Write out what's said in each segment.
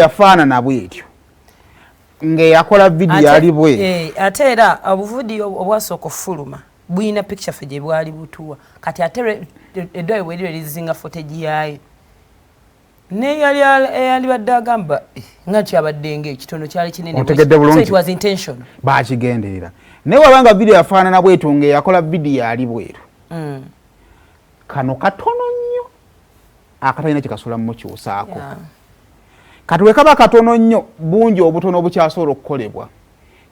yafaanana bwetyo ng'eyakola vidiyo ali bwe ate era obuvidiyo obwasooka ofuluma buyina picture ffe gye bwali butuwa kati ate eddwayo bwe liro lizinga footage yaayo naye yali badde agamba nga kyabadde ng'ekitono kyali kinene otegedde bulungi so it was intentional baakigenderera naye wabanga vidiyo yafaanana bwetyo ng'eyakola vidiyo ali bweru kano katono nnyo akatalina kikasula mumukyusaako kati we kaba katono nnyo bungi obutono obukyasobola okukolebwa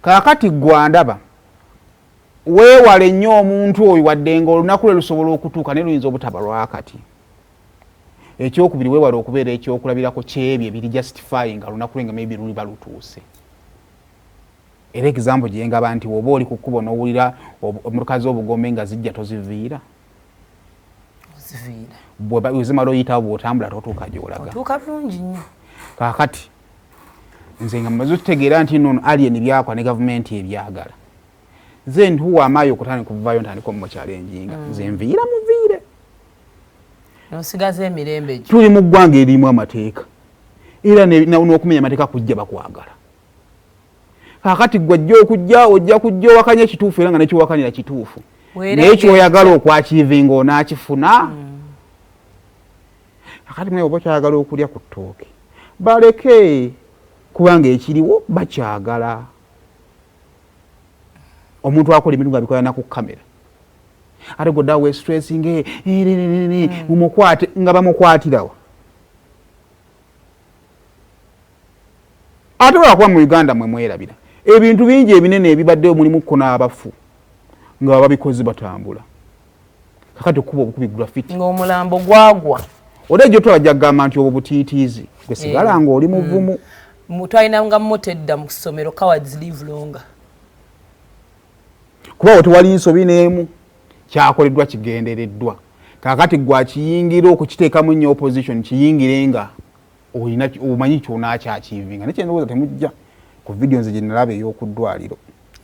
kaakati gwandaba weewale nnyo omuntu oyo wadde nga olunaku lwe lusobola okutuuka naye luyinza obutaba lwakati ekyokubiri weewale okubeera ekyokulabirako kyebyo ebiri justifying nga lunaku lwe nga maybe luli balutuuse era example gye ngaba nti woba oli ku kkubo n'owulira omukazi z'obugombe nga zijja toziviira wezimala oyitawo bw'otambula totuuka gy'olaga otuuka bulungi nnyo kaakati nze nga mmaze okutegeera nti nno alien byakwa ne gavumenti ebyagala nze ntuwa amaayi okutandika okuvayo ntandika omumuchalenjinga nze nviira muviire nosigaza emirembe gyo tuli mu ggwanga erimu amateeka era n'okumenya amateeka kujja bakwagala kaakati gwajja okujja ojja kujja owakanya ekituufu era nga nekyowakanira kituufu naye kyoyagala okwakiivinga onaakifuna kaakati mwe oba kyayagala okulya ku ttooke baleke kubanga ekiriwo bakyagala omuntu akola emirimu abikola ku kamera ate godda we stressing mumukwate nga bamukwatirawa ate lwakuba mu Uganda mwe mwerabira ebintu bingi ebinene ebibaddeyo mulimu kko n'abafu nga babikozi batambula kakati okuba obukubi graffiti ng'omulambo gwagwa ode gyo tolajja kugamba nti obwo butiitiizi gwe sigala ng'oli muvumu twalina nga mutedda mu ssomero cowards live longer kuba tewali nsobi n'emu kyakoleddwa kigendereddwa kaakati gwakiyingira okukiteekamu nnyo opposition kiyingire nga omanyi kyonakyakiivinga nekyendowooza temujja ku vidiyo nze gye nalaba ey'oku ddwaliro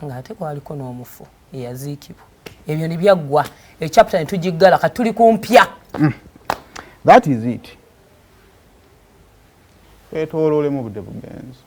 ng'ate kwaliko n'omufu eyaziikibwa ebyo ne byaggwa echapta ne tugiggala kati tuli kumpya that is it twetooloolemu budde bugenzi